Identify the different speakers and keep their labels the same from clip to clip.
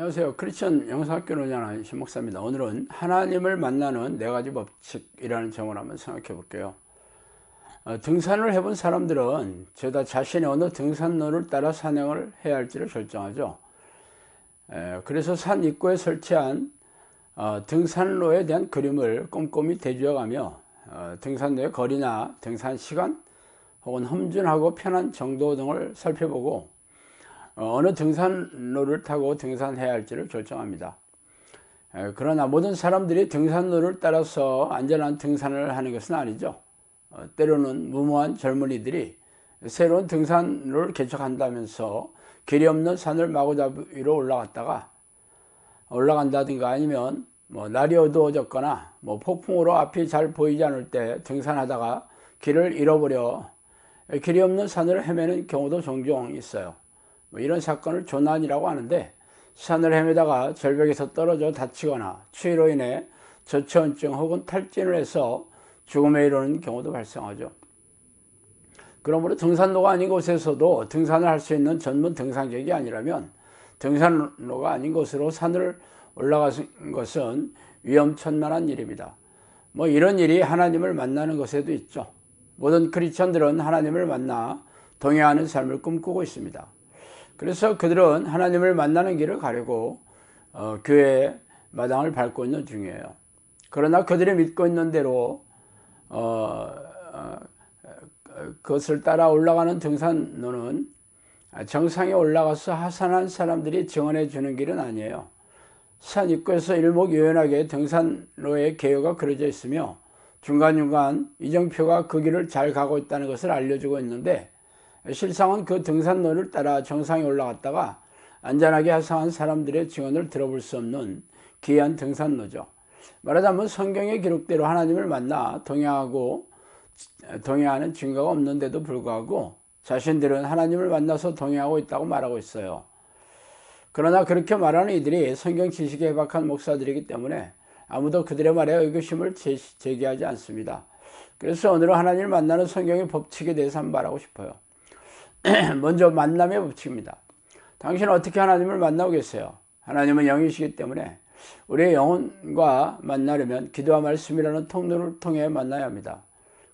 Speaker 1: 안녕하세요. 크리스천 영상학교를 운영하는 신목사입니다. 오늘은 하나님을 만나는 4가지 법칙이라는 제목을 한번 생각해 볼게요. 등산을 해본 사람들은 죄다 자신이 어느 등산로를 따라 산행을 해야 할지를 결정하죠. 그래서 산 입구에 설치한 등산로에 대한 그림을 꼼꼼히 대주어가며 등산로의 거리나 등산 시간 혹은 험준하고 편한 정도 등을 살펴보고 어느 등산로를 타고 등산해야 할지를 결정합니다. 그러나 모든 사람들이 등산로를 따라서 안전한 등산을 하는 것은 아니죠. 때로는 무모한 젊은이들이 새로운 등산로를 개척한다면서 길이 없는 산을 마구잡이로 올라간다든가 아니면 날이 어두워졌거나 폭풍으로 앞이 잘 보이지 않을 때 등산하다가 길을 잃어버려 길이 없는 산을 헤매는 경우도 종종 있어요. 이런 사건을 조난이라고 하는데, 산을 헤매다가 절벽에서 떨어져 다치거나 추위로 인해 저체온증 혹은 탈진을 해서 죽음에 이르는 경우도 발생하죠. 그러므로 등산로가 아닌 곳에서도 등산을 할 수 있는 전문 등산객이 아니라면 등산로가 아닌 곳으로 산을 올라가는 것은 위험천만한 일입니다. 이런 일이 하나님을 만나는 것에도 있죠. 모든 크리스천들은 하나님을 만나 동행하는 삶을 꿈꾸고 있습니다. 그래서 그들은 하나님을 만나는 길을 가려고 교회의 마당을 밟고 있는 중이에요. 그러나 그들이 믿고 있는 대로 그것을 따라 올라가는 등산로는 정상에 올라가서 하산한 사람들이 증언해 주는 길은 아니에요. 산 입구에서 일목요연하게 등산로의 개요가 그려져 있으며 중간중간 이정표가 그 길을 잘 가고 있다는 것을 알려주고 있는데, 실상은 그 등산로를 따라 정상에 올라갔다가 안전하게 하산한 사람들의 증언을 들어볼 수 없는 기이한 등산로죠. 말하자면 성경의 기록대로 하나님을 만나 동행하는 증거가 없는데도 불구하고 자신들은 하나님을 만나서 동행하고 있다고 말하고 있어요. 그러나 그렇게 말하는 이들이 성경 지식에 해박한 목사들이기 때문에 아무도 그들의 말에 의구심을 제기하지 않습니다. 그래서 오늘은 하나님을 만나는 성경의 법칙에 대해서 한번 말하고 싶어요. 먼저 만남의 법칙입니다. 당신은 어떻게 하나님을 만나고 계세요? 하나님은 영이시기 때문에 우리의 영혼과 만나려면 기도와 말씀이라는 통로를 통해 만나야 합니다.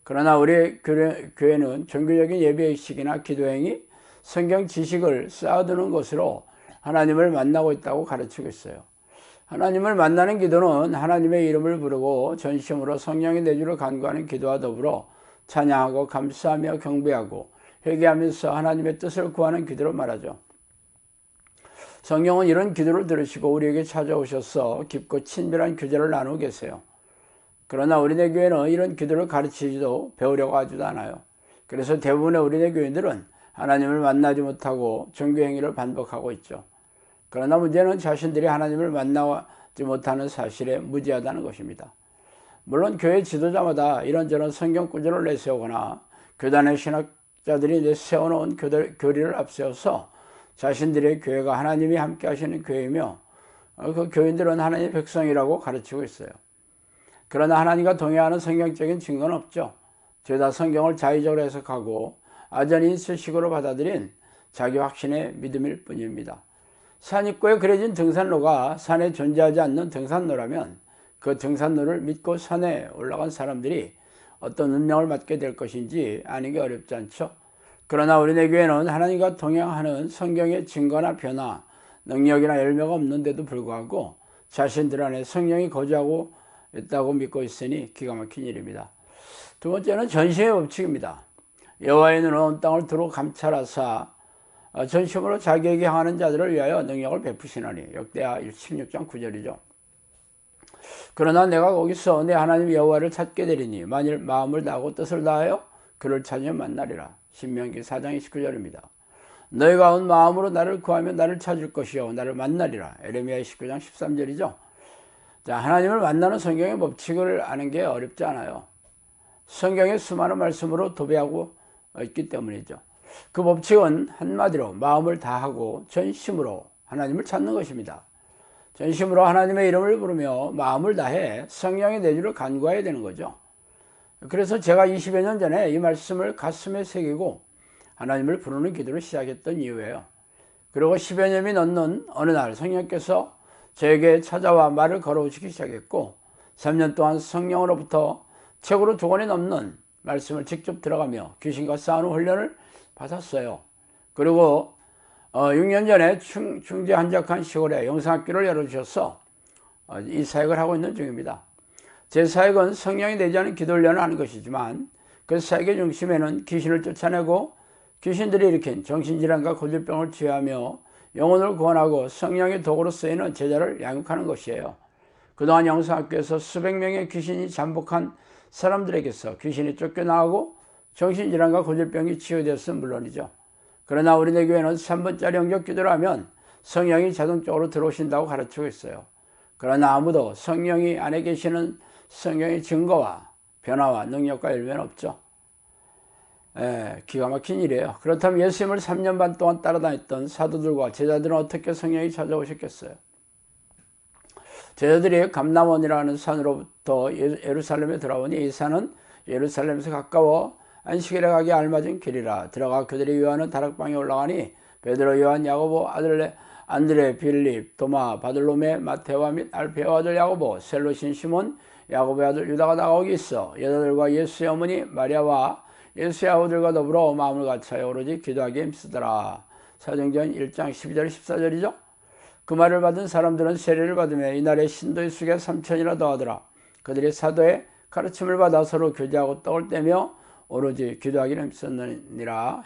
Speaker 1: 그러나 우리의 교회는 종교적인 예배의식이나 기도행위, 성경 지식을 쌓아두는 것으로 하나님을 만나고 있다고 가르치고 있어요. 하나님을 만나는 기도는 하나님의 이름을 부르고 전심으로 성령의 내주를 간구하는 기도와 더불어 찬양하고 감사하며 경배하고 회개하면서 하나님의 뜻을 구하는 기도로 말하죠. 성경은 이런 기도를 들으시고 우리에게 찾아오셔서 깊고 친밀한 교제를 나누고 계세요. 그러나 우리네 교회는 이런 기도를 가르치지도 배우려고 하지도 않아요. 그래서 대부분의 우리네 교인들은 하나님을 만나지 못하고 종교행위를 반복하고 있죠. 그러나 문제는 자신들이 하나님을 만나지 못하는 사실에 무지하다는 것입니다. 물론 교회 지도자마다 이런저런 성경 구절을 내세우거나 교단의 신학자들이 세워놓은 교리를 앞세워서 자신들의 교회가 하나님이 함께 하시는 교회이며 그 교인들은 하나님의 백성이라고 가르치고 있어요. 그러나 하나님과 동행하는 성경적인 증거는 없죠. 죄다 성경을 자의적으로 해석하고 아전인 수식으로 받아들인 자기 확신의 믿음일 뿐입니다. 산 입구에 그려진 등산로가 산에 존재하지 않는 등산로라면 그 등산로를 믿고 산에 올라간 사람들이 어떤 운명을 맞게 될 것인지 아는 게 어렵지 않죠. 그러나 우리네 교회는 하나님과 동행하는 성경의 증거나 변화, 능력이나 열매가 없는데도 불구하고 자신들 안에 성령이 거주하고 있다고 믿고 있으니 기가 막힌 일입니다. 두 번째는 전심의 법칙입니다. 여호와의 눈은 온 땅을 두루 감찰하사 전심으로 자기에게 향하는 자들을 위하여 능력을 베푸시나니. 역대하 16장 9절이죠. 그러나 내가 거기서 내 하나님 여호와를 찾게 되리니 만일 마음을 다하고 뜻을 다하여 그를 찾으면 만나리라. 신명기 4장 29절입니다. 너희가 온 마음으로 나를 구하면 나를 찾을 것이요 나를 만나리라. 에레미야 19장 13절이죠. 자, 하나님을 만나는 성경의 법칙을 아는 게 어렵지 않아요. 성경의 수많은 말씀으로 도배하고 있기 때문이죠. 그 법칙은 한마디로 마음을 다하고 전심으로 하나님을 찾는 것입니다. 전심으로 하나님의 이름을 부르며 마음을 다해 성령의 내주를 간구해야 되는 거죠. 그래서 제가 20여 년 전에 이 말씀을 가슴에 새기고 하나님을 부르는 기도를 시작했던 이유예요. 그리고 10여 년이 넘는 어느 날 성령께서 저에게 찾아와 말을 걸어오시기 시작했고 3년 동안 성령으로부터 책으로 2권이 넘는 말씀을 직접 들어가며 귀신과 싸우는 훈련을 받았어요. 그리고 6년 전에 충주 한적한 시골에 영상학교를 열어주셔서 이 사역을 하고 있는 중입니다. 제 사역은 성령이 내지 않은 기도 훈련을 하는 것이지만 그 사역의 중심에는 귀신을 쫓아내고 귀신들이 일으킨 정신질환과 고질병을 치유하며 영혼을 구원하고 성령의 도구로 쓰이는 제자를 양육하는 것이에요. 그동안 영상학교에서 수백 명의 귀신이 잠복한 사람들에게서 귀신이 쫓겨나가고 정신질환과 고질병이 치유되었으면 물론이죠. 그러나 우리네 교회는 3분짜리 영접 기도를 하면 성령이 자동적으로 들어오신다고 가르치고 있어요. 그러나 아무도 성령이 안에 계시는 성령의 증거와 변화와 능력과 열매는 없죠. 기가 막힌 일이에요. 그렇다면 예수님을 3년 반 동안 따라다녔던 사도들과 제자들은 어떻게 성령이 찾아오셨겠어요? 제자들이 감람원이라는 산으로부터 예루살렘에 들어오니 이 산은 예루살렘에서 가까워 안식일에 가기 알맞은 길이라. 들어가 그들이 요한은 다락방에 올라가니 베드로, 요한, 야고보, 안드레, 빌립, 도마, 바들로메, 마테와 및 알페오 아들 야고보, 셀로신 시몬, 야고보의 아들 유다가 나오기 있어 여자들과 예수의 어머니 마리아와 예수의 아우들과 더불어 마음을 같이하여 오로지 기도하기에 힘쓰더라. 사도행전 1장 12절 14절이죠. 그 말을 받은 사람들은 세례를 받으며 이날에 신도의 수가 3천이나 더하더라. 그들이 사도의 가르침을 받아 서로 교제하고 떡을 떼며 오로지 기도하기를 힘썼느니라.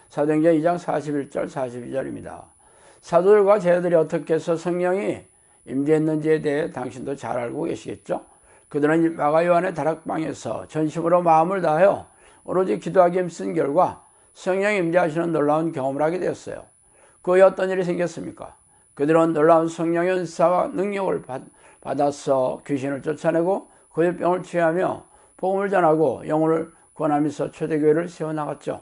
Speaker 1: 사도행전 2장 41절 42절입니다. 사도들과 제자들이 어떻게 해서 성령이 임재했는지에 대해 당신도 잘 알고 계시겠죠. 그들은 마가 요한의 다락방에서 전심으로 마음을 다하여 오로지 기도하기에 힘쓴 결과 성령이 임재하시는 놀라운 경험을 하게 되었어요. 그 후에 어떤 일이 생겼습니까? 그들은 놀라운 성령의 은사와 능력을 받아서 귀신을 쫓아내고 고질병을 치유하며 복음을 전하고 영혼을 구원하면서 초대교회를 세워나갔죠.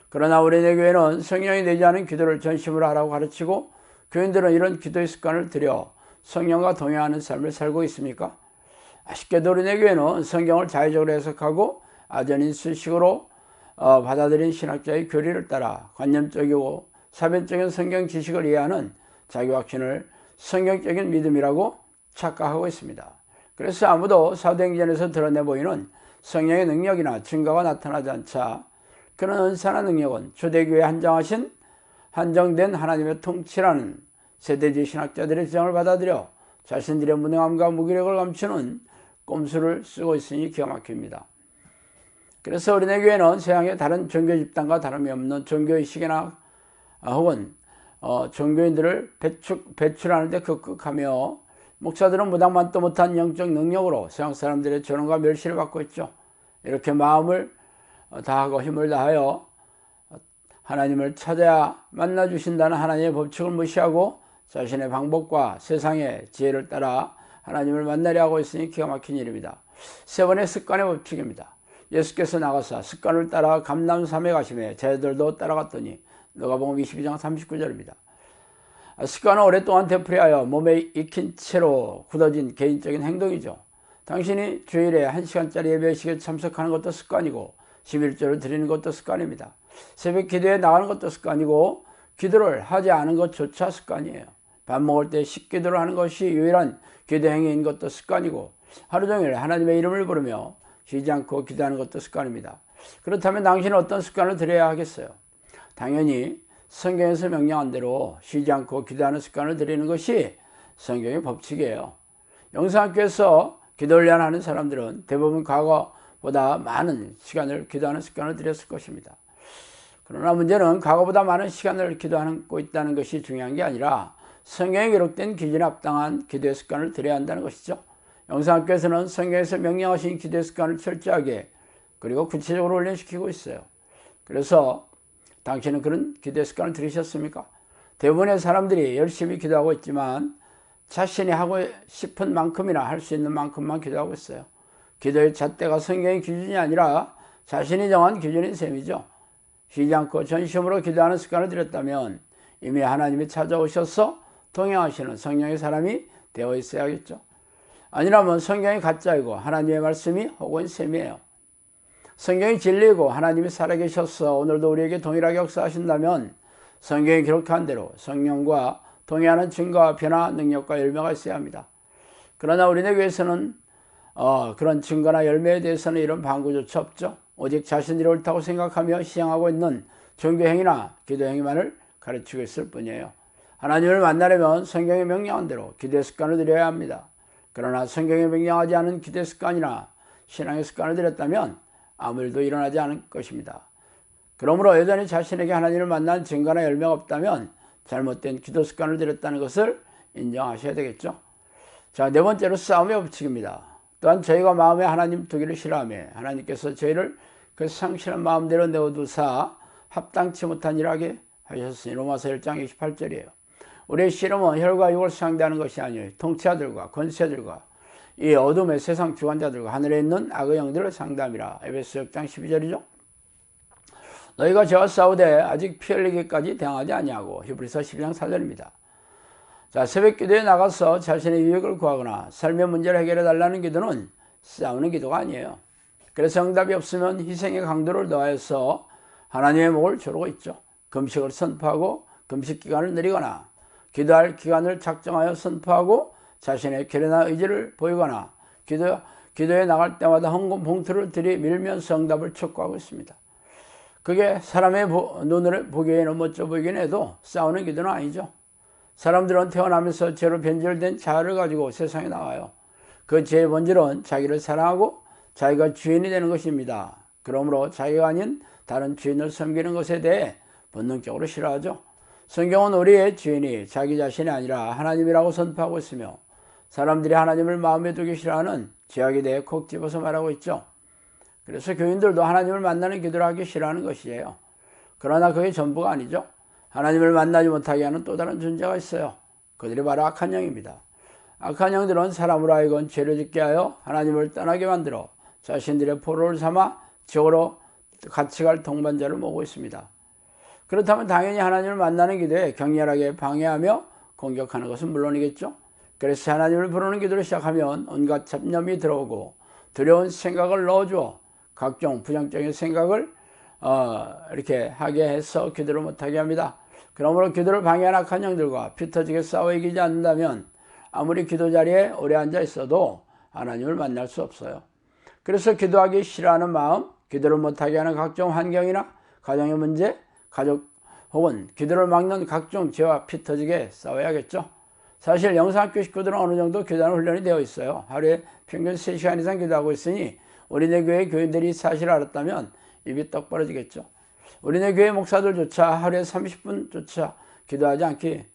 Speaker 1: 그러나 우리네 교회는 성령이 내지 않은 기도를 전심으로 하라고 가르치고 교인들은 이런 기도의 습관을 들여 성령과 동행하는 삶을 살고 있습니까? 아쉽게도 우리네 교회는 성경을 자의적으로 해석하고 아전인 수식으로 받아들인 신학자의 교리를 따라 관념적이고 사변적인 성경 지식을 이해하는 자기 확신을 성경적인 믿음이라고 착각하고 있습니다. 그래서 아무도 사도행전에서 드러내 보이는 성령의 능력이나 증거가 나타나지 않자 그런 은사나 능력은 초대교회에 한정된 하나님의 통치라는 세대주의 신학자들의 주장을 받아들여 자신들의 무능함과 무기력을 감추는 꼼수를 쓰고 있으니 기가 막힙니다. 그래서 우리네 교회는 세상의 다른 종교 집단과 다름이 없는 종교의식이나 혹은 종교인들을 배출하는 데 급급하며 목사들은 무당만도 못한 영적 능력으로 세상 사람들의 조롱과 멸시를 받고 있죠. 이렇게 마음을 다하고 힘을 다하여 하나님을 찾아야 만나주신다는 하나님의 법칙을 무시하고 자신의 방법과 세상의 지혜를 따라 하나님을 만나려 하고 있으니 기가 막힌 일입니다. 세 번의 습관의 법칙입니다. 예수께서 나가사 습관을 따라 감람산에 가시매 제자들도 따라갔더니 누가복음 22장 39절입니다. 습관은 오랫동안 되풀이하여 몸에 익힌 채로 굳어진 개인적인 행동이죠. 당신이 주일에 1시간짜리 예배식에 참석하는 것도 습관이고 11조를 드리는 것도 습관입니다. 새벽 기도에 나가는 것도 습관이고 기도를 하지 않은 것조차 습관이에요. 밥 먹을 때 식기도를 하는 것이 유일한 기도 행위인 것도 습관이고 하루 종일 하나님의 이름을 부르며 쉬지 않고 기도하는 것도 습관입니다. 그렇다면 당신은 어떤 습관을 들여야 하겠어요? 당연히 성경에서 명령한 대로 쉬지 않고 기도하는 습관을 들이는 것이 성경의 법칙이에요. 영상학교에서 기도 훈련하는 사람들은 대부분 과거보다 많은 시간을 기도하는 습관을 들였을 것입니다. 그러나 문제는 과거보다 많은 시간을 기도하고 있다는 것이 중요한 게 아니라 성경에 기록된 기준에 합당한 기도의 습관을 들여야 한다는 것이죠. 영상학교에서는 성경에서 명령하신 기도의 습관을 철저하게 그리고 구체적으로 훈련시키고 있어요. 그래서 당신은 그런 기도의 습관을 들이셨습니까? 대부분의 사람들이 열심히 기도하고 있지만 자신이 하고 싶은 만큼이나 할 수 있는 만큼만 기도하고 있어요. 기도의 잣대가 성경의 기준이 아니라 자신이 정한 기준인 셈이죠. 쉬지 않고 전심으로 기도하는 습관을 들였다면 이미 하나님이 찾아오셔서 동행하시는 성령의 사람이 되어 있어야겠죠. 아니라면 성경이 가짜이고 하나님의 말씀이 허구인 셈이에요. 성경이 진리이고 하나님이 살아계셔서 오늘도 우리에게 동일하게 역사하신다면 성경이 기록한 대로 성령과 동의하는 증거와 변화, 능력과 열매가 있어야 합니다. 그러나 우리네 교회에서는 그런 증거나 열매에 대해서는 이런 방구조차 없죠. 오직 자신들이 옳다고 생각하며 시행하고 있는 종교행위나 기도행위만을 가르치고 있을 뿐이에요. 하나님을 만나려면 성경에 명령한 대로 기도의 습관을 들여야 합니다. 그러나 성경에 명령하지 않은 기도의 습관이나 신앙의 습관을 들였다면 아무 일도 일어나지 않을 것입니다. 그러므로 여전히 자신에게 하나님을 만난 증거나 열매가 없다면 잘못된 기도 습관을 들였다는 것을 인정하셔야 되겠죠. 자, 네 번째로 싸움의 법칙입니다. 또한 저희가 마음에 하나님 두기를 싫어하며 하나님께서 저희를 그 상실한 마음대로 내어두사 합당치 못한 일을 하게 하셨으니 로마서 1장 28절이에요. 우리의 씨름은 혈과 육을 상대하는 것이 아니요 통치자들과 권세들과 이 어둠의 세상 주관자들과 하늘에 있는 악의 영들을 상대함이라. 에베소 6장 12절이죠. 너희가 저와 싸우되 아직 피 흘리기까지 당하지 아니하고. 히브리서 12장 4절입니다. 자, 새벽 기도에 나가서 자신의 유익을 구하거나 삶의 문제를 해결해 달라는 기도는 싸우는 기도가 아니에요. 그래서 응답이 없으면 희생의 강도를 더하여서 하나님의 목을 조르고 있죠. 금식을 선포하고 금식 기간을 늘리거나 기도할 기간을 작정하여 선포하고 자신의 결연한 의지를 보이거나 기도에 나갈 때마다 헌금 봉투를 들이밀면서 응답을 촉구하고 있습니다. 그게 사람의 눈을 보기에는 멋져 보이긴 해도 싸우는 기도는 아니죠. 사람들은 태어나면서 죄로 변질된 자아를 가지고 세상에 나와요. 그 죄의 본질은 자기를 사랑하고 자기가 주인이 되는 것입니다. 그러므로 자기가 아닌 다른 주인을 섬기는 것에 대해 본능적으로 싫어하죠. 성경은 우리의 주인이 자기 자신이 아니라 하나님이라고 선포하고 있으며 사람들이 하나님을 마음에 두기 싫어하는 죄악에 대해 콕 집어서 말하고 있죠. 그래서 교인들도 하나님을 만나는 기도를 하기 싫어하는 것이에요. 그러나 그게 전부가 아니죠. 하나님을 만나지 못하게 하는 또 다른 존재가 있어요. 그들이 바로 악한 영입니다. 악한 영들은 사람으로 하여금 죄를 짓게 하여 하나님을 떠나게 만들어 자신들의 포로를 삼아 지옥으로 같이 갈 동반자를 모으고 있습니다. 그렇다면 당연히 하나님을 만나는 기도에 격렬하게 방해하며 공격하는 것은 물론이겠죠. 그래서 하나님을 부르는 기도를 시작하면 온갖 잡념이 들어오고 두려운 생각을 넣어주어 각종 부정적인 생각을 이렇게 하게 해서 기도를 못하게 합니다. 그러므로 기도를 방해하는 악한 영들과 피 터지게 싸워 이기지 않는다면 아무리 기도 자리에 오래 앉아 있어도 하나님을 만날 수 없어요. 그래서 기도하기 싫어하는 마음, 기도를 못하게 하는 각종 환경이나 가정의 문제, 가족 혹은 기도를 막는 각종 죄와 피 터지게 싸워야겠죠. 사실 영상학교 식구들은 어느 정도 기도하는 훈련이 되어 있어요. 하루에 평균 3시간 이상 기도하고 있으니 우리네 교회 교인들이 사실을 알았다면 입이 떡 벌어지겠죠. 우리네 교회 목사들조차 하루에 30분조차 기도하지 않기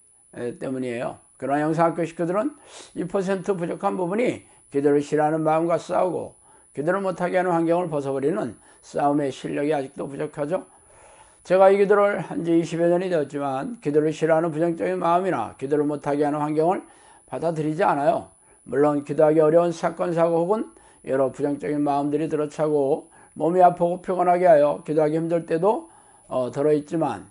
Speaker 1: 때문이에요. 그러나 영상학교 식구들은 2% 부족한 부분이 기도를 싫어하는 마음과 싸우고 기도를 못하게 하는 환경을 벗어버리는 싸움의 실력이 아직도 부족하죠. 제가 이 기도를 한 지 20여 년이 되었지만 기도를 싫어하는 부정적인 마음이나 기도를 못하게 하는 환경을 받아들이지 않아요. 물론 기도하기 어려운 사건, 사고 혹은 여러 부정적인 마음들이 들어차고 몸이 아프고 피곤하게 하여 기도하기 힘들 때도 들어있지만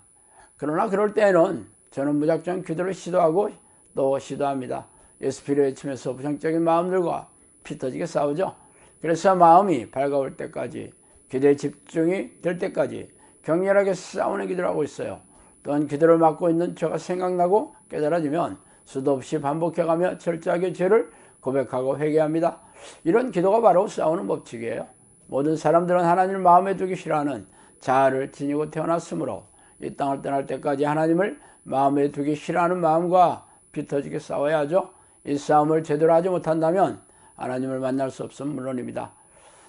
Speaker 1: 그러나 그럴 때에는 저는 무작정 기도를 시도하고 또 시도합니다. 예수 피를 외치면서 부정적인 마음들과 피 터지게 싸우죠. 그래서 마음이 밝아올 때까지 기도에 집중이 될 때까지 격렬하게 싸우는 기도를 하고 있어요. 또한 기도를 맡고 있는 죄가 생각나고 깨달아지면 수도 없이 반복해가며 철저하게 죄를 고백하고 회개합니다. 이런 기도가 바로 싸우는 법칙이에요. 모든 사람들은 하나님을 마음에 두기 싫어하는 자아를 지니고 태어났으므로 이 땅을 떠날 때까지 하나님을 마음에 두기 싫어하는 마음과 피 터지게 싸워야 하죠. 이 싸움을 제대로 하지 못한다면 하나님을 만날 수 없음은 물론입니다.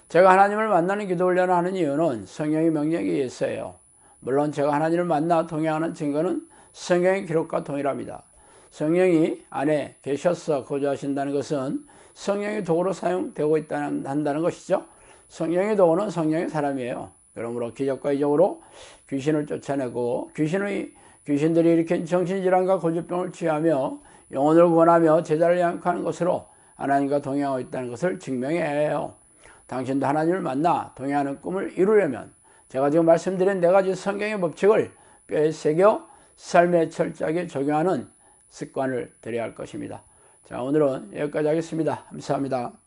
Speaker 1: 제가 하나님을 만나는 기도 훈련을 하는 이유는 성령의 명령에 의해서예요. 물론 제가 하나님을 만나 동행하는 증거는 성경의 기록과 동일합니다. 성령이 안에 계셔서 거주하신다는 것은 성령의 도구로 사용되고 한다는 것이죠. 성령의 도구는 성령의 사람이에요. 그러므로 기적과 이적으로 귀신을 쫓아내고 귀신들이 일으킨 정신질환과 고질병을 치유하며 영혼을 구원하며 제자를 양육하는 것으로 하나님과 동행하고 있다는 것을 증명해야 해요. 당신도 하나님을 만나 동행하는 꿈을 이루려면 제가 지금 말씀드린 4가지 성경의 법칙을 뼈에 새겨 삶에 철저하게 적용하는 습관을 들여야 할 것입니다. 자, 오늘은 여기까지 하겠습니다. 감사합니다.